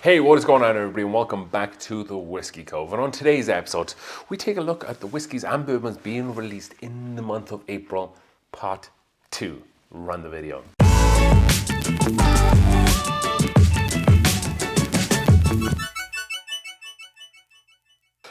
Hey, what is going on everybody, and welcome back to the Whiskey Cove. And on today's episode, we take a look at the whiskies and bourbons being released in the month of April, part 2. Run the video.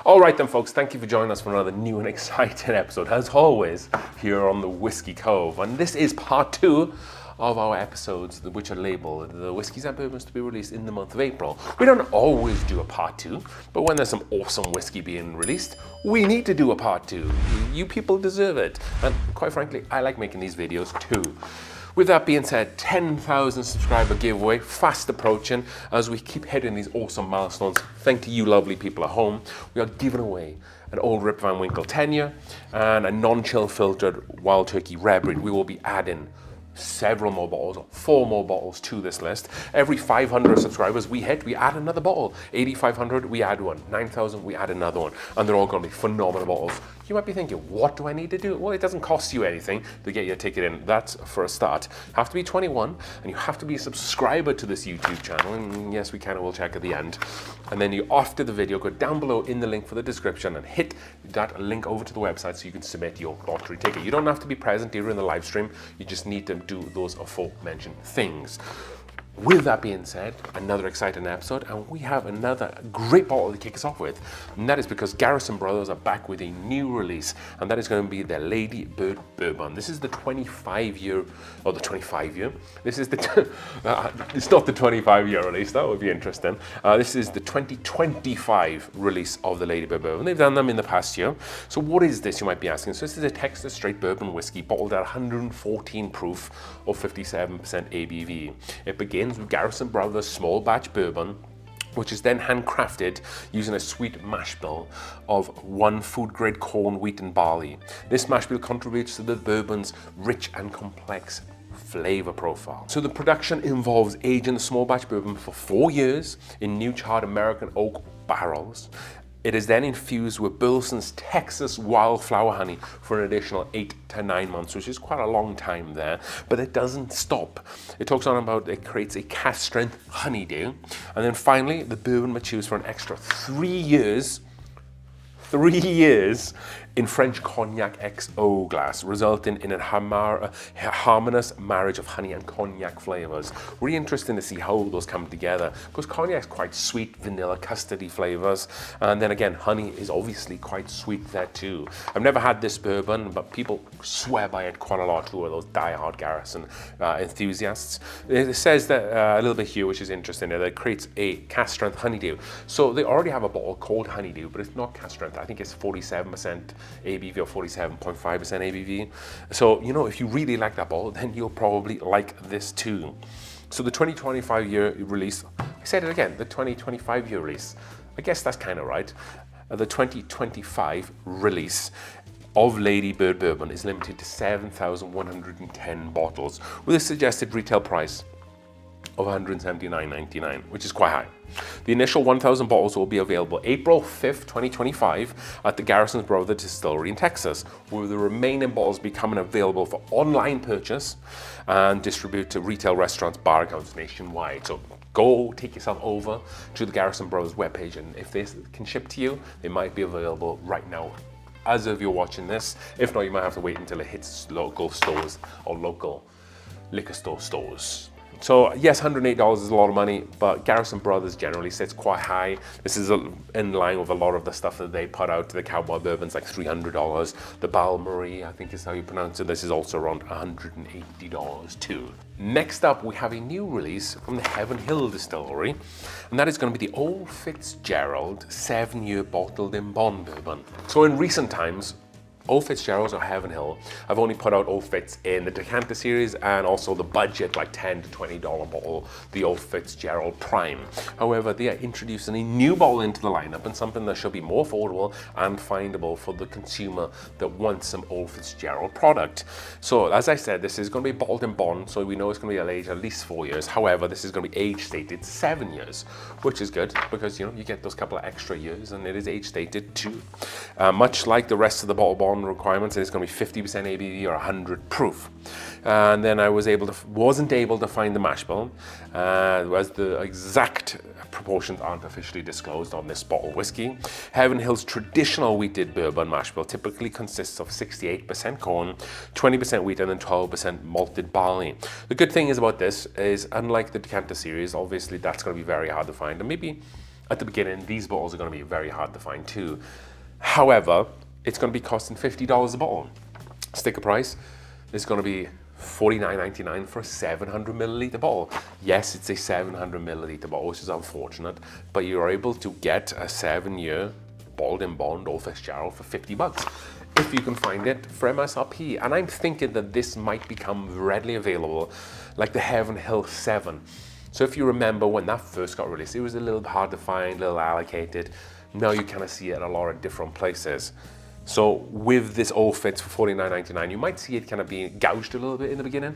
Alright then folks, thank you for joining us for another new and exciting episode, as always, here on the Whiskey Cove. And this is part 2 of our episodes, which are labeled the whiskies and bourbons to be released in the month of April. We don't always do a part 2, but when there's some awesome whiskey being released, we need to do a part 2. You people deserve it. And quite frankly, I like making these videos too. With that being said, 10,000 subscriber giveaway, fast approaching as we keep hitting these awesome milestones. Thanks to you lovely people at home. We are giving away an old Rip Van Winkle 10-year and a non-chill filtered Wild Turkey Rare Breed. We will be adding several more bottles, 4 more bottles to this list. Every 500 subscribers we hit, we add another bottle. 8,500, we add one. 9,000, we add another one. And they're all going to be phenomenal bottles. You might be thinking, what do I need to do? Well, it doesn't cost you anything to get your ticket in. That's for a start. You have to be 21, and you have to be a subscriber to this YouTube channel. And yes, we will check at the end. And then you, after the video, go down below in the link for the description and hit that link over to the website so you can submit your lottery ticket. You don't have to be present here in the live stream. You just need to do those aforementioned things. With that being said, another exciting episode, and we have another great bottle to kick us off with, and that is because Garrison brothers are back with a new release, and that is going to be their Ladybird Bourbon. This is the 25-year, or the 25-year, this is the, it's not the 25-year release, that would be interesting. This is the 2025 release of the Ladybird Bourbon. They've done them in the past year. So what is this, you might be asking? So this is a Texas straight bourbon whiskey, bottled at 114 proof or 57% ABV. It begins with Garrison Brothers small batch bourbon, which is then handcrafted using a sweet mash bill of 1 food grade corn, wheat and barley. This mash bill contributes to the bourbon's rich and complex flavor profile. So the production involves aging the small batch bourbon for 4 years in new charred American oak barrels. It is then infused with Burleson's Texas wildflower honey for an additional 8 to 9 months, which is quite a long time there, but it doesn't stop. It talks on about it creates a cask strength honeydew, and then finally the bourbon matures for an extra 3 years in French cognac XO glass, resulting in a harmonious marriage of honey and cognac flavors. Really interesting to see how those come together, because cognac is quite sweet, vanilla, custardy flavors, and then again, honey is obviously quite sweet there too. I've never had this bourbon, but people swear by it quite a lot who are those die-hard Garrison enthusiasts. It says that a little bit here, which is interesting, that it creates a cask strength honeydew. So they already have a bottle called honeydew, but it's not cask strength. I think it's 47% ABV or 47.5% ABV. So, you know, if you really like that bottle, then you'll probably like this too. So the 2025 year release, I said it again, the 2025 year release, I guess that's kind of right. The 2025 release of Ladybird Bourbon is limited to 7,110 bottles with a suggested retail price of $179.99, which is quite high. The initial 1,000 bottles will be available April 5th, 2025 at the Garrison Brothers Distillery in Texas, with the remaining bottles becoming available for online purchase and distributed to retail restaurants, bar accounts nationwide. So go take yourself over to the Garrison Brothers webpage, and if they can ship to you, they might be available right now as of you're watching this. If not, you might have to wait until it hits local stores or local liquor store stores. So yes, $108 is a lot of money, but Garrison Brothers generally sits quite high. This is in line with a lot of the stuff that they put out. The Cowboy Bourbon's like $300. The Balmarie, I think is how you pronounce it, this is also around $180 too. Next up, we have a new release from the Heaven Hill Distillery, and that is going to be the Old Fitzgerald 7-year bottled in bond bourbon. So in recent times, Old Fitzgerald's or Heaven Hill, I've only put out Old Fitz in the Decanter series and also the budget, like $10 to $20 bottle, the Old Fitzgerald Prime. However, they are introducing a new bottle into the lineup, and something that should be more affordable and findable for the consumer that wants some Old Fitzgerald product. So, as I said, this is going to be bottled in bond, so we know it's going to be aged at least 4 years. However, this is going to be age stated 7 years, which is good because, you know, you get those couple of extra years, and it is age stated too. Much like the rest of the bottle bond, on the requirements, and it's going to be 50% ABV or 100 proof. And then I wasn't able to find the mash bill, as the exact proportions aren't officially disclosed on this bottle of whiskey. Heaven Hill's traditional wheated bourbon mash bill typically consists of 68% corn, 20% wheat, and then 12% malted barley. The good thing is about this is, unlike the decanter series, obviously that's going to be very hard to find, and maybe at the beginning these bottles are going to be very hard to find too. However, it's going to be costing $50 a bottle. Sticker price is going to be $49.99 for a 700 milliliter bottle. Yes, it's a 700 milliliter bottle, which is unfortunate, but you're able to get a 7-year bottled in bond Old Fitzgerald for $50 if you can find it for MSRP. And I'm thinking that this might become readily available like the Heaven Hill 7. So if you remember when that first got released, it was a little hard to find, a little allocated. Now you kind of see it at a lot of different places. So with this Old Fitz for $49.99, you might see it kind of being gouged a little bit in the beginning,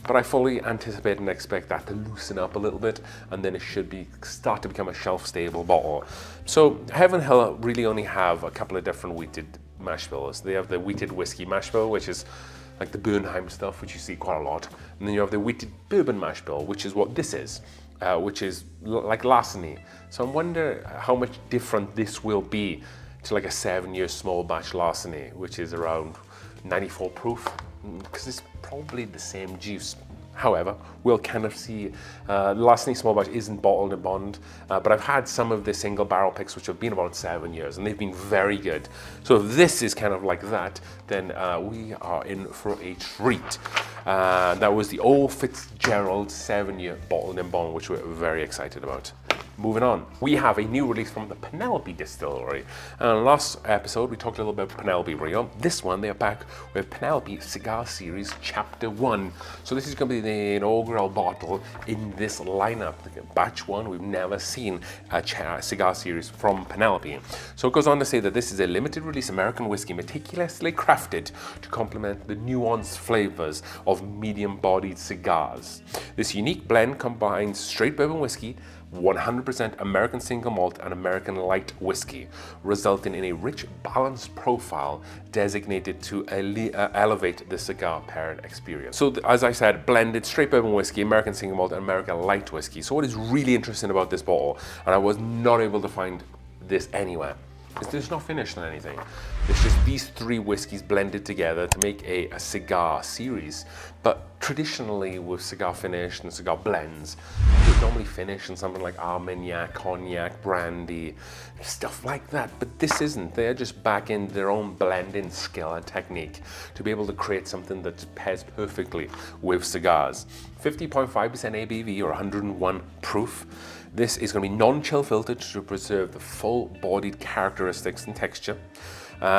but I fully anticipate and expect that to loosen up a little bit, and then it should start to become a shelf-stable bottle. So Heaven Hill really only have a couple of different wheated mash bills. They have the wheated whiskey mash bill, which is like the Bernheim stuff, which you see quite a lot, and then you have the wheated bourbon mash bill, which is what this is, which is like larceny. So I wonder how much different this will be to like a 7-year small batch larceny, which is around 94 proof, because it's probably the same juice. However, we'll kind of see, larceny small batch isn't bottled in bond, but I've had some of the single barrel picks which have been about 7 years, and they've been very good. So if this is kind of like that, then we are in for a treat. That was the Old Fitzgerald 7-year bottled in bond, which we're very excited about. Moving on, we have a new release from the Penelope distillery. Last episode, we talked a little about Penelope Rio. This one, they are back with Penelope Cigar Series Chapter 1. So this is going to be the inaugural bottle in this lineup. Batch 1, we've never seen a cigar series from Penelope. So it goes on to say that this is a limited release American whiskey meticulously crafted to complement the nuanced flavors of medium-bodied cigars. This unique blend combines straight bourbon whiskey, 100% American single malt and American light whiskey, resulting in a rich, balanced profile designated to elevate the cigar pairing experience. So as I said, blended straight bourbon whiskey, American single malt and American light whiskey. So what is really interesting about this bottle, and I was not able to find this anywhere, is there's not finished on anything. It's just these 3 whiskeys blended together to make a cigar series. But traditionally with cigar finish and cigar blends, they normally finish in something like Armagnac, Cognac, brandy, stuff like that. But this isn't. They're just back in their own blending skill and technique to be able to create something that pairs perfectly with cigars. 50.5% ABV or 101 proof. This is going to be non-chill filtered to preserve the full-bodied characteristics and texture.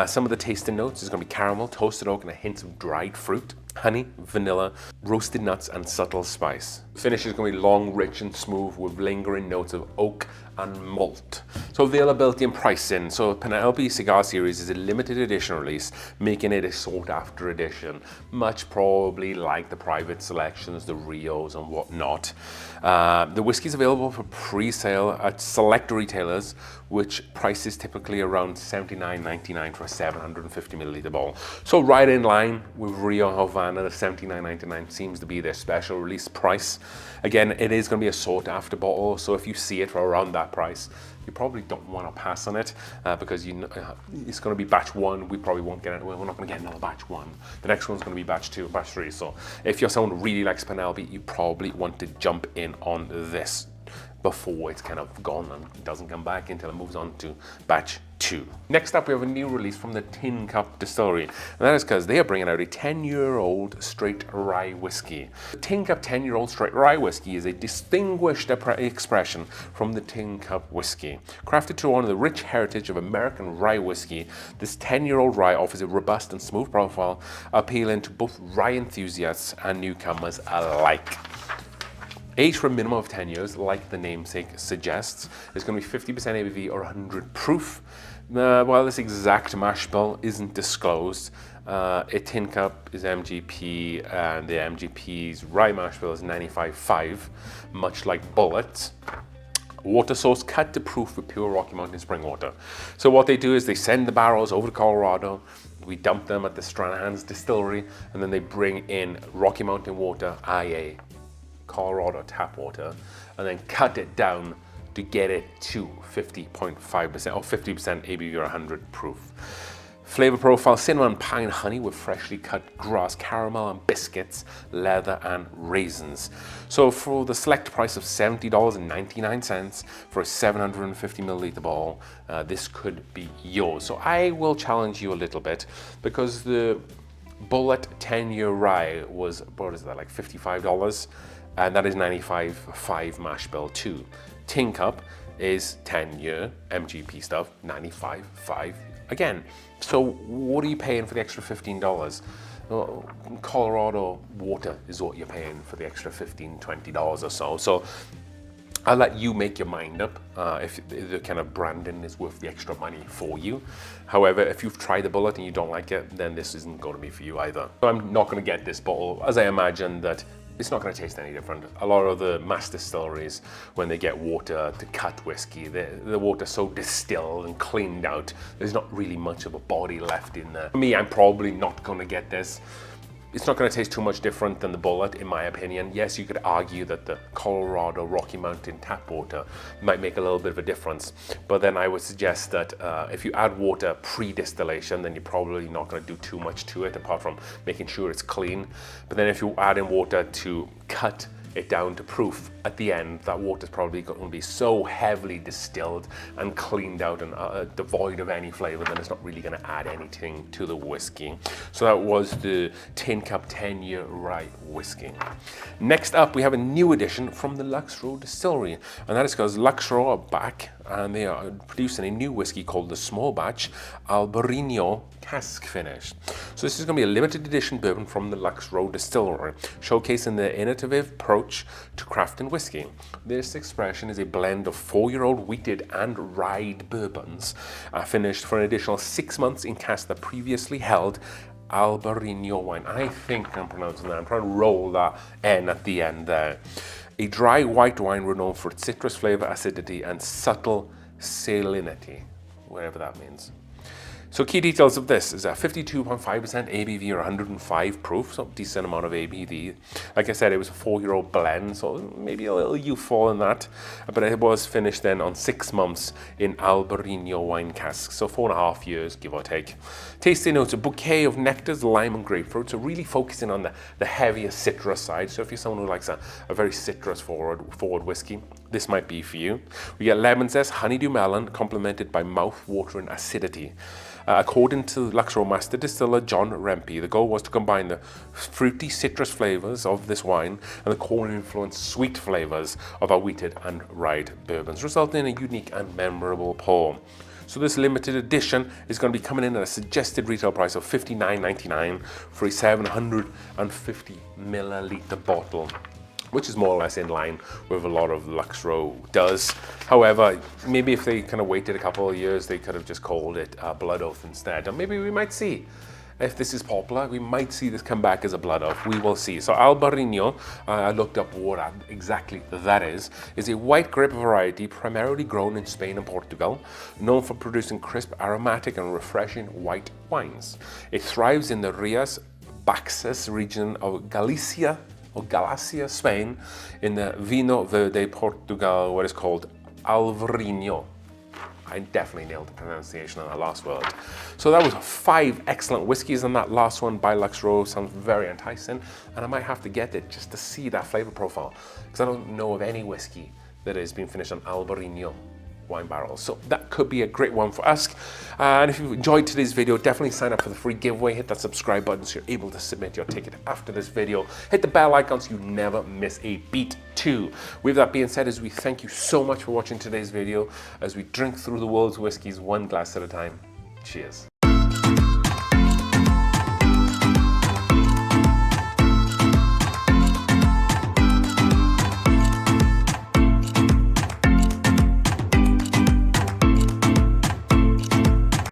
Some of the tasting notes is going to be caramel, toasted oak, and a hint of dried fruit, honey, vanilla, roasted nuts, and subtle spice. The finish is going to be long, rich, and smooth with lingering notes of oak and malt. So availability and pricing. So Penelope Cigar Series is a limited edition release, making it a sought after edition, much probably like the private selections, the Rios and whatnot. The whiskey is available for pre-sale at select retailers, which price is typically around $79.99 for a 750 milliliter bottle. So right in line with Rio Havana, the $79.99 seems to be their special release price. Again, it is going to be a sought after bottle, so if you see it for around that price, you probably don't want to pass on it because it's going to be batch 1. We probably won't get it. We're not going to get another batch 1. The next one's going to be batch 2, batch 3. So if you're someone who really likes Penelope, you probably want to jump in on this before it's kind of gone and doesn't come back until it moves on to batch 2. Next up, we have a new release from the Tin Cup Distillery, and that is because they are bringing out a 10-year-old straight rye whiskey. The Tin Cup 10-year-old straight rye whiskey is a distinguished expression from the Tin Cup whiskey. Crafted to honor the rich heritage of American rye whiskey, this 10-year-old rye offers a robust and smooth profile, appealing to both rye enthusiasts and newcomers alike. Aged for a minimum of 10 years, like the namesake suggests, it's going to be 50% ABV or 100 proof. While this exact mash bill isn't disclosed, a tin cup is MGP and the MGP's rye mash bill is 95.5, much like Bullet. Water source cut to proof with pure Rocky Mountain spring water. So what they do is they send the barrels over to Colorado, We dump them at the Stranahan's distillery, and then they bring in Rocky Mountain water, IA, Colorado tap water, and then cut it down to get it to 50.5% or 50% ABV or 100 proof. Flavor profile, cinnamon, pine, honey with freshly cut grass, caramel and biscuits, leather and raisins. So for the select price of $70.99 for a 750 milliliter bottle, this could be yours. So I will challenge you a little bit, because the Bullet 10-year rye was, what is that, like $55? And that is 95.5 mash bill too. Tin Cup is 10-year MGP stuff, 95.5 again. So what are you paying for the extra $15? Well, Colorado water is what you're paying for the extra $15, $20 or so. So I'll let you make your mind up if the kind of branding is worth the extra money for you. However, if you've tried the Bullet and you don't like it, then this isn't going to be for you either. So I'm not going to get this bottle, as I imagine that it's not going to taste any different. A lot of the mass distilleries, when they get water to cut whiskey, the water's so distilled and cleaned out, there's not really much of a body left in there. For me, I'm probably not going to get this. It's not going to taste too much different than the Bullet, in my opinion. Yes, you could argue that the Colorado Rocky Mountain tap water might make a little bit of a difference, but then I would suggest that if you add water pre-distillation, then you're probably not going to do too much to it, apart from making sure it's clean. But then if you add in water to cut it down to proof at the end, that water's probably going to be so heavily distilled and cleaned out and devoid of any flavor, then it's not really going to add anything to the whiskey. So that was the Tin Cup 10-year rye whiskey. Next up, we have a new addition from the Lux Row Distillery, and that is because Lux Row are back and they are producing a new whiskey called the Small Batch Albariño Cask Finish. So this is going to be a limited edition bourbon from the Lux Row Distillery, showcasing their innovative approach to crafting whiskey. This expression is a blend of 4-year-old wheated and rye bourbons, finished for an additional 6 months in casks that previously held Albariño wine. I think I'm pronouncing that. I'm trying to roll that N at the end there. A dry white wine renowned for its citrus flavor, acidity, and subtle salinity, whatever that means. So key details of this is a 52.5% ABV or 105 proof, so decent amount of ABV. Like I said, it was a 4-year-old blend, so maybe a little youthful in that, but it was finished then on 6 months in Albariño wine casks, so 4.5 years, give or take. Tasting notes, a bouquet of nectars, lime and grapefruit, so really focusing on the heavier citrus side. So if you're someone who likes a very citrus forward whiskey, this might be for you. We get lemon zest, honeydew melon, complemented by mouth-watering acidity. According to Lux Row Master Distiller John Rempe, the goal was to combine the fruity citrus flavors of this wine and the corn-influenced sweet flavors of our wheated and rye bourbons, resulting in a unique and memorable pour. So this limited edition is going to be coming in at a suggested retail price of $59.99 for a 750 milliliter bottle, which is more or less in line with a lot of Lux Row does. However, maybe if they kind of waited a couple of years, they could have just called it Blood Oath instead. Or maybe we might see, if this is popular, we might see this come back as a Blood Oath. We will see. So Albariño, I looked up what exactly that is a white grape variety primarily grown in Spain and Portugal, known for producing crisp, aromatic and refreshing white wines. It thrives in the Rías Baixas region of Galicia, Spain, in the Vinho Verde Portugal, what is called Albariño. I definitely nailed the pronunciation on that last word. So that was 5 excellent whiskeys, and that last one by Lux Row sounds very enticing, and I might have to get it just to see that flavor profile, because I don't know of any whiskey that has been finished on Albariño wine barrels. So that could be a great one for us. And if you enjoyed today's video, definitely sign up for the free giveaway. Hit that subscribe button so you're able to submit your ticket after this video. Hit the bell icon so you never miss a beat too. With that being said, as we thank you so much for watching today's video, as we drink through the world's whiskeys one glass at a time. Cheers.